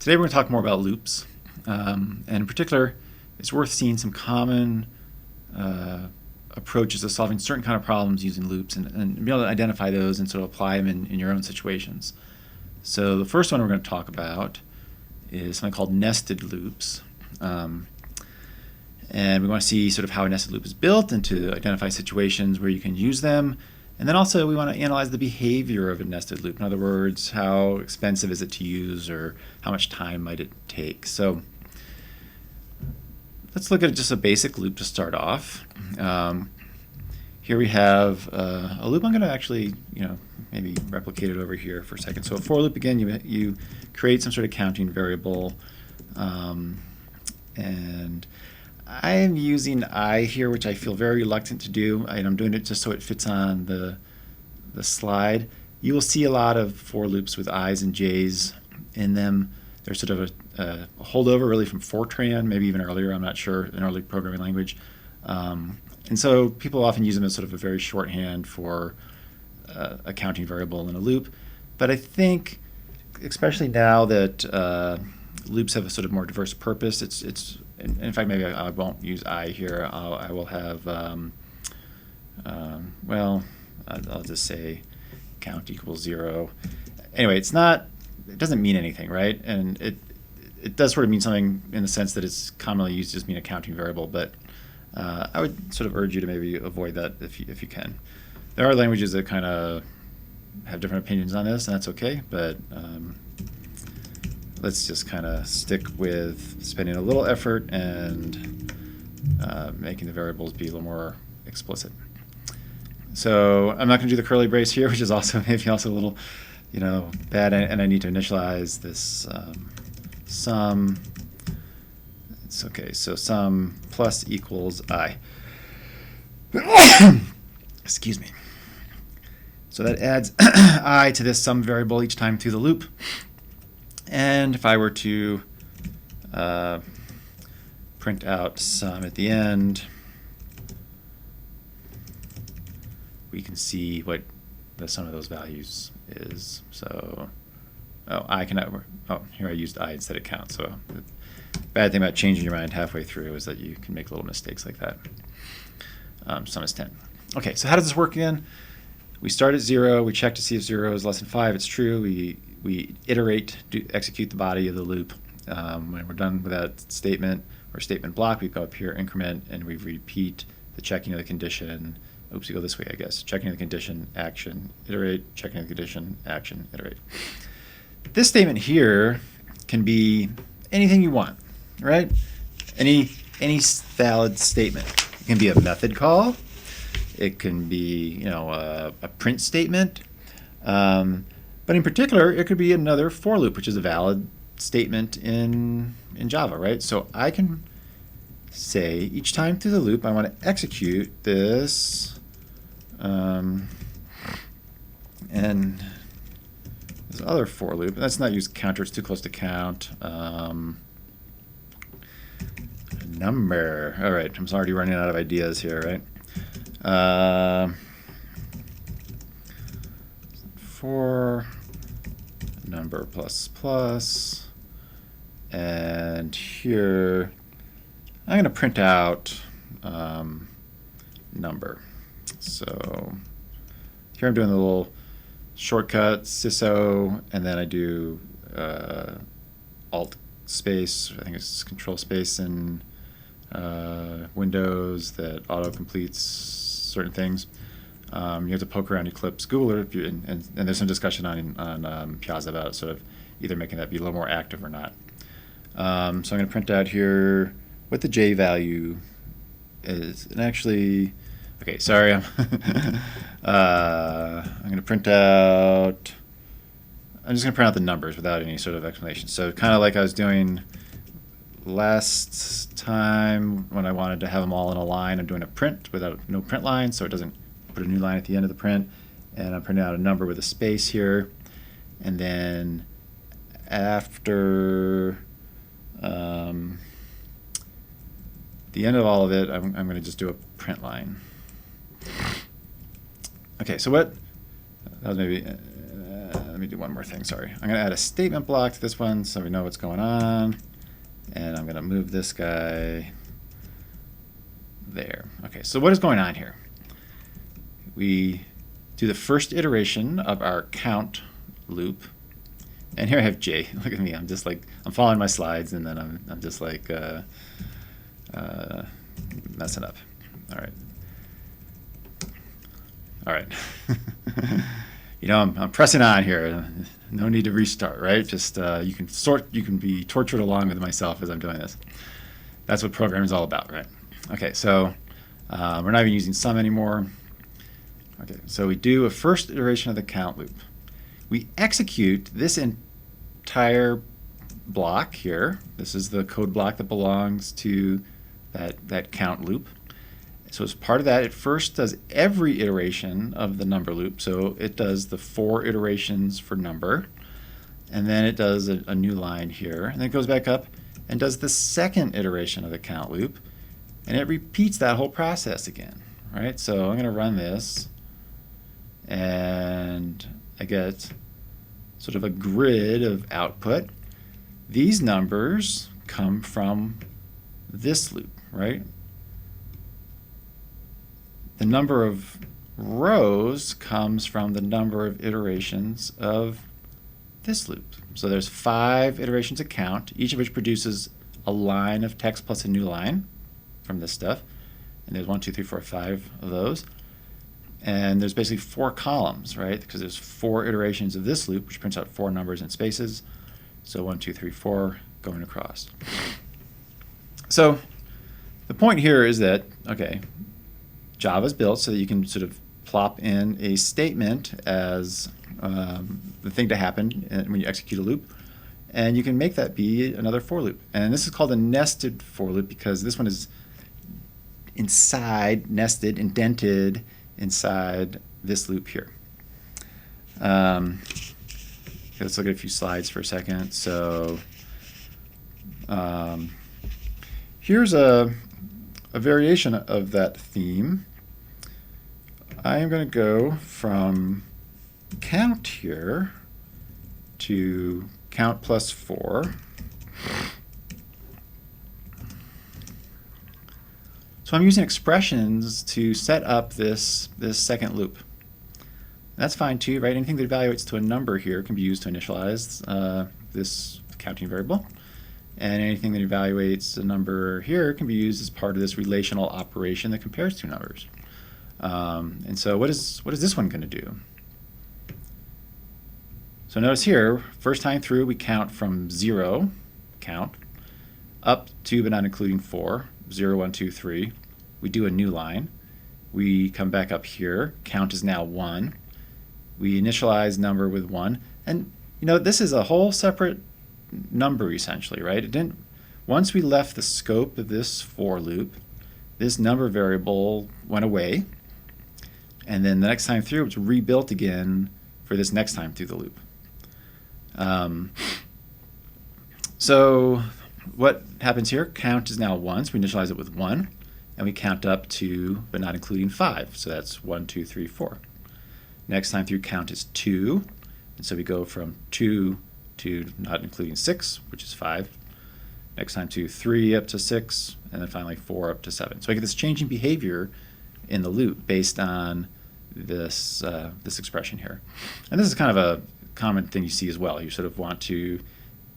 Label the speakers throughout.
Speaker 1: Today we're going to talk more about loops, and in particular, it's worth seeing some common approaches to solving certain kind of problems using loops, and be able to identify those and sort of apply them in your own situations. So the first one we're going to talk about is something called nested loops, and we want to see sort of how a nested loop is built and to identify situations where you can use them. And then also we want to analyze the behavior of a nested loop. In other words, how expensive is it to use, or how much time might it take? So let's look at just a basic loop to start off. Here we have a loop. I'm going to actually, maybe replicate it over here for a second. So a for loop, again, you create some sort of counting variable, and I am using I here, which I feel very reluctant to do, and I'm doing it just so it fits on the slide. You will see a lot of for loops with I's and J's in them. They're sort of a holdover really from Fortran, maybe even earlier, I'm not sure, an early programming language. And so people often use them as sort of a very shorthand for a counting variable in a loop. But I think, especially now that loops have a sort of more diverse purpose, it's in fact, maybe I won't use I here. I will have, well, I'll just say count equals 0. Anyway, it doesn't mean anything, right? And it does sort of mean something in the sense that it's commonly used to just mean a counting variable, but I would sort of urge you to maybe avoid that if you can. There are languages that kind of have different opinions on this, and that's okay, but let's just kind of stick with spending a little effort and making the variables be a little more explicit. So I'm not going to do the curly brace here, which is also maybe also a little, bad, and I need to initialize this sum. It's okay. So sum plus equals I. Excuse me. So that adds I to this sum variable each time through the loop. And if I were to print out sum at the end, we can see what the sum of those values is. So, here I used I instead of count. So the bad thing about changing your mind halfway through is that you can make little mistakes like that. Sum is 10. Okay, so how does this work again? We start at 0. We check to see if 0 is less than 5. It's true. We iterate, execute the body of the loop. When we're done with that statement or statement block, we go up here, increment, and we repeat the checking of the condition. Oops, we go this way, I guess. Checking of the condition, action, iterate, checking of the condition, action, iterate. This statement here can be anything you want, right? Any valid statement. It can be a method call. It can be, a print statement. But in particular, it could be another for loop, which is a valid statement in Java, right? So I can say each time through the loop, I want to execute this, and this other for loop. Let's not use counter; it's too close to count. Number. All right, I'm already running out of ideas here, right? For number plus plus, and here I'm going to print out number. So here I'm doing the little shortcut sysO, and then I do alt space. I think it's control space in Windows that auto completes certain things. You have to poke around Eclipse Googler, and there's some discussion on Piazza about sort of either making that be a little more active or not. So I'm going to print out here what the J value is. And actually, okay, sorry, I'm going to print out, I'm just going to print out the numbers without any sort of explanation. So kind of like I was doing last time when I wanted to have them all in a line, I'm doing a print without no print line, so it doesn't put a new line at the end of the print, and I'm printing out a number with a space here, and then after the end of all of it, I'm going to just do a print line. Okay, so what, that was maybe, let me do one more thing, sorry. I'm going to add a statement block to this one so we know what's going on. And I'm going to move this guy there. Okay, so what is going on here? We do the first iteration of our count loop. And here I have J. Look at me. I'm just like, I'm following my slides, and then I'm just like messing up. All right. All right. You know, I'm pressing on here. No need to restart, right? Just you can be tortured along with myself as I'm doing this. That's what programming is all about, right? Okay, so we're not even using sum anymore. Okay, so we do a first iteration of the count loop. We execute this entire block here. This is the code block that belongs to that count loop. So as part of that, it first does every iteration of the number loop. So it does the 4 iterations for number, and then it does a new line here, and then it goes back up and does the second iteration of the count loop, and it repeats that whole process again, right? So I'm going to run this, and I get sort of a grid of output. These numbers come from this loop, right? The number of rows comes from the number of iterations of this loop. So there's 5 iterations of count, each of which produces a line of text plus a new line from this stuff. And there's 1, 2, 3, 4, 5 of those. And there's basically 4 columns, right? Because there's 4 iterations of this loop, which prints out 4 numbers and spaces. So 1, 2, 3, 4 going across. So the point here is that, okay, Java's built so that you can sort of plop in a statement as the thing to happen when you execute a loop, and you can make that be another for loop. And this is called a nested for loop because this one is inside, nested, indented inside this loop here. Let's look at a few slides for a second. So here's a variation of that theme. I am going to go from count here to count plus 4. So I'm using expressions to set up this second loop. That's fine too, right? Anything that evaluates to a number here can be used to initialize this counting variable. And anything that evaluates a number here can be used as part of this relational operation that compares two numbers. And so what is this one going to do? So notice here, first time through, we count from 0, count, up to but not including 4, 0, 1, 2, 3. We do a new line. We come back up here. Count is now 1. We initialize number with 1. And you know, this is a whole separate number essentially, right? It didn't. Once we left the scope of this for loop, this number variable went away. And then the next time through, it's rebuilt again for this next time through the loop. So what happens here? Count is now 1, so we initialize it with 1, and we count up to, but not including 5. So that's 1, 2, 3, 4. Next time through, count is 2, and so we go from 2 to not including 6, which is 5. Next time to 3 up to 6, and then finally 4 up to 7. So I get this changing behavior in the loop based on this this expression here. And this is kind of a common thing you see as well. You sort of want to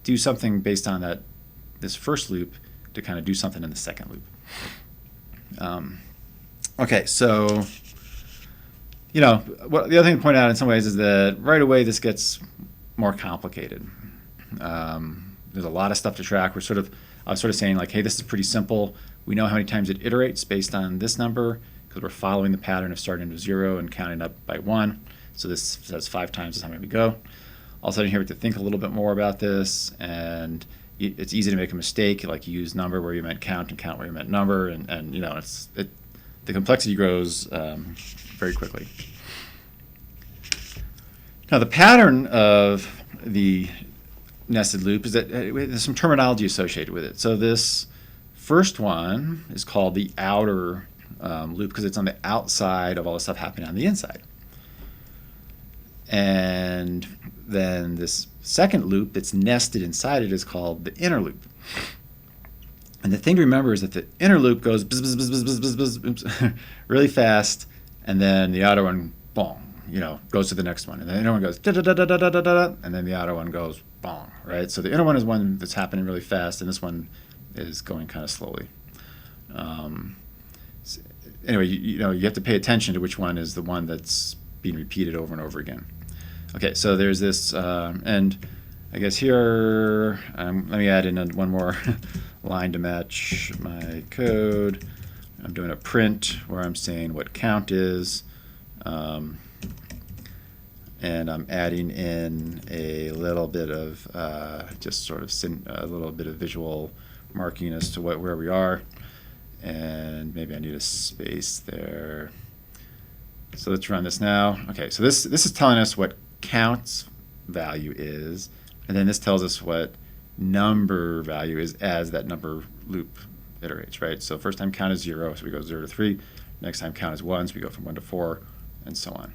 Speaker 1: do something based on this first loop to kind of do something in the second loop. Okay, so you know, the other thing to point out in some ways is that right away this gets more complicated. There's a lot of stuff to track. I was sort of saying like, hey, this is pretty simple. We know how many times it iterates based on this number because we're following the pattern of starting with 0 and counting up by 1. So this says 5 times is how many we go. All of a sudden here we have to think a little bit more about this, and it's easy to make a mistake, like you use number where you meant count and count where you meant number, and you know, the complexity grows very quickly. Now the pattern of the nested loop is that there's some terminology associated with it. So this first one is called the outer loop because it's on the outside of all the stuff happening on the inside. And then this second loop that's nested inside it is called the inner loop. And the thing to remember is that the inner loop goes bzz, bzz, bzz, bzz, bzz, bzz, bzz, really fast, and then the outer one, boom, goes to the next one. And the inner one goes da da da da da da da, and then the outer one goes boom, right? So the inner one is one that's happening really fast, and this one is going kind of slowly. Anyway, you have to pay attention to which one is the one that's being repeated over and over again. Okay, so there's this, and I guess here, let me add in one more line to match my code. I'm doing a print where I'm saying what count is, and I'm adding in a little bit of just sort of a little bit of visual marking as to where we are, and maybe I need a space there. So let's run this now. Okay, so this is telling us what count's value is, and then this tells us what number value is as that number loop iterates, right? So first time count is 0, so we go 0 to 3. Next time count is 1, so we go from 1 to 4, and so on.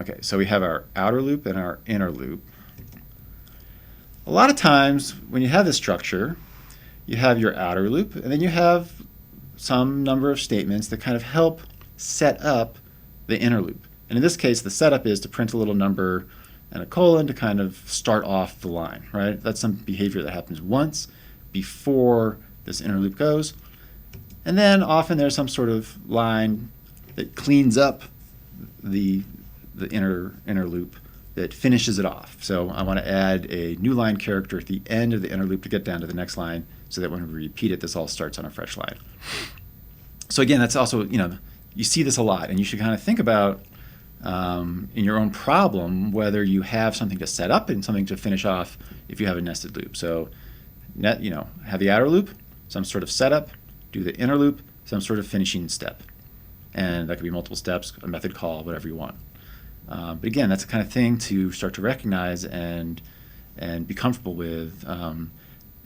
Speaker 1: Okay, so we have our outer loop and our inner loop. A lot of times when you have this structure, you have your outer loop, and then you have some number of statements that kind of help set up the inner loop. And in this case, the setup is to print a little number and a colon to kind of start off the line, right? That's some behavior that happens once before this inner loop goes. And then often there's some sort of line that cleans up the inner loop that finishes it off. So I want to add a new line character at the end of the inner loop to get down to the next line so that when we repeat it, this all starts on a fresh line. So again, that's also, you see this a lot, and you should kind of think about in your own problem whether you have something to set up and something to finish off if you have a nested loop. So have the outer loop, some sort of setup, do the inner loop, some sort of finishing step. And that could be multiple steps, a method call, whatever you want. But again, that's the kind of thing to start to recognize and be comfortable with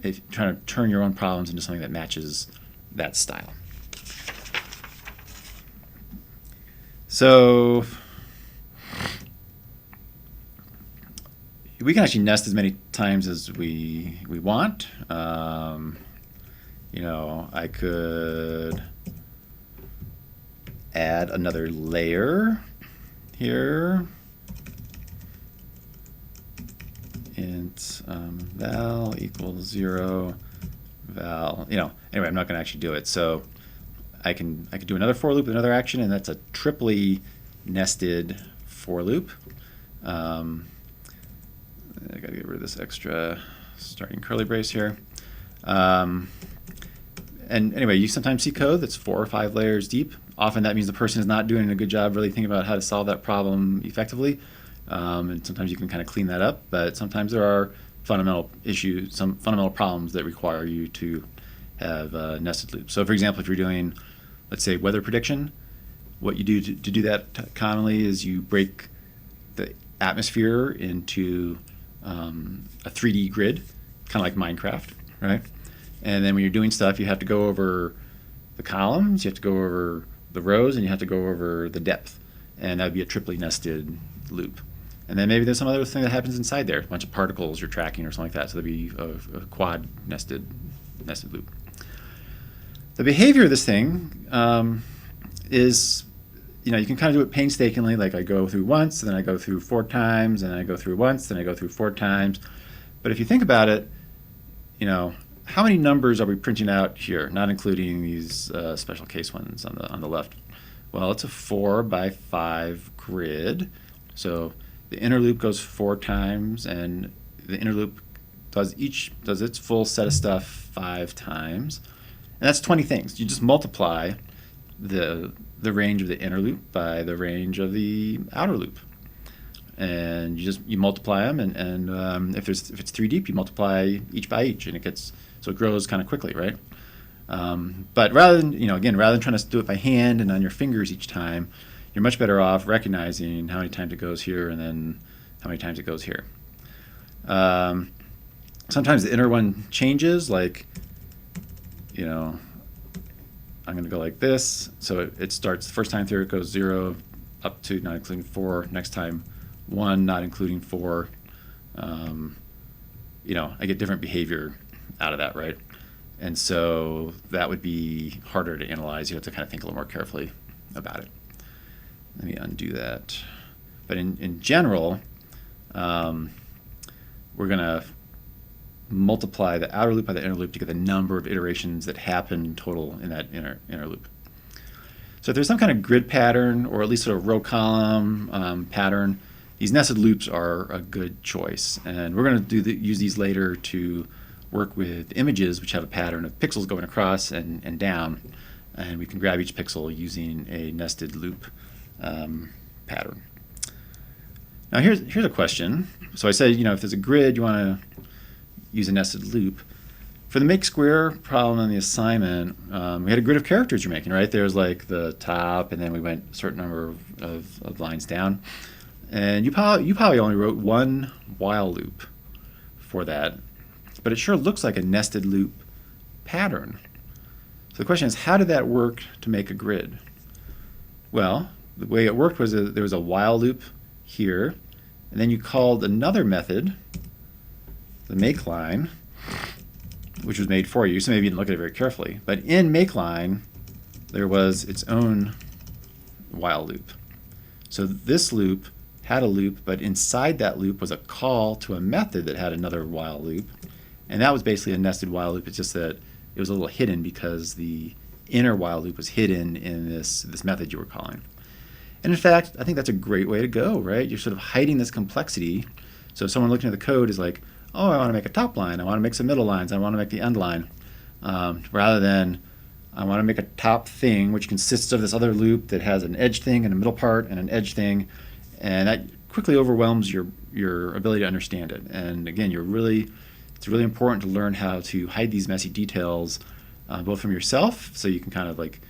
Speaker 1: if trying to turn your own problems into something that matches that style. So we can actually nest as many times as we want. I could add another layer here. Int val equals 0, val, anyway, I'm not going to actually do it. So I could do another for loop with another action, and that's a triply nested for loop. I got to get rid of this extra starting curly brace here. And anyway, you sometimes see code that's 4 or 5 layers deep. Often that means the person is not doing a good job really thinking about how to solve that problem effectively. And sometimes you can kind of clean that up, but sometimes there are fundamental issues, some fundamental problems that require you to have nested loops. So for example, if you're doing, let's say, weather prediction, what you do to do that commonly is you break the atmosphere into a 3D grid, kind of like Minecraft, right? And then when you're doing stuff, you have to go over the columns, you have to go over the rows, and you have to go over the depth. And that would be a triply nested loop. And then maybe there's some other thing that happens inside there, a bunch of particles you're tracking or something like that. So there'd be a quad nested loop. The behavior of this thing is, you can kind of do it painstakingly, like I go through once, and then I go through 4 times, and then I go through once, then I go through 4 times. But if you think about it, how many numbers are we printing out here, not including these special case ones on the left? Well, it's a 4 by 5 grid. So the inner loop goes 4 times, and the inner loop does its full set of stuff 5 times. And that's 20 things. You just multiply the range of the inner loop by the range of the outer loop. And you multiply them, and if it's 3 deep, you multiply each by each, and so it grows kind of quickly, right? But rather than trying to do it by hand and on your fingers each time, you're much better off recognizing how many times it goes here and then how many times it goes here. Sometimes the inner one changes, like, I'm going to go like this. So it starts the first time through, it goes 0 up to, not including 4. Next time, 1 not including 4, you know, I get different behavior out of that, right? And so that would be harder to analyze. You have to kind of think a little more carefully about it. Let me undo that. But in general, we're going to multiply the outer loop by the inner loop to get the number of iterations that happen total in that inner loop. So if there's some kind of grid pattern, or at least sort of row column pattern, these nested loops are a good choice. And we're going to use these later to work with images which have a pattern of pixels going across and down. And we can grab each pixel using a nested loop pattern. Now here's a question. So I said, you know, if there's a grid, you want to use a nested loop. For the make square problem in the assignment, we had a grid of characters you're making, right? There's like the top, and then we went a certain number of lines down. And you probably only wrote one while loop for that, but it sure looks like a nested loop pattern. So the question is, how did that work to make a grid? Well, the way it worked was there was a while loop here, and then you called another method, the make line, which was made for you, so maybe you didn't look at it very carefully. But in make line, there was its own while loop. So this loop had a loop, but inside that loop was a call to a method that had another while loop. And that was basically a nested while loop. It's just that it was a little hidden because the inner while loop was hidden in this method you were calling. And in fact, I think that's a great way to go, right? You're sort of hiding this complexity. So if someone looking at the code is like, oh, I want to make a top line, I want to make some middle lines, I want to make the end line, rather than I want to make a top thing which consists of this other loop that has an edge thing and a middle part and an edge thing, and that quickly overwhelms your ability to understand it. And again, it's really important to learn how to hide these messy details, both from yourself, so you can kind of like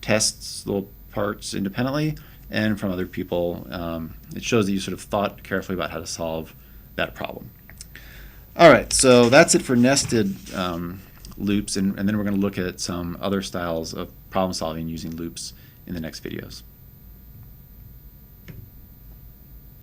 Speaker 1: test little parts independently, and from other people. It shows that you sort of thought carefully about how to solve that problem. All right, so that's it for nested loops, and then we're going to look at some other styles of problem solving using loops in the next videos.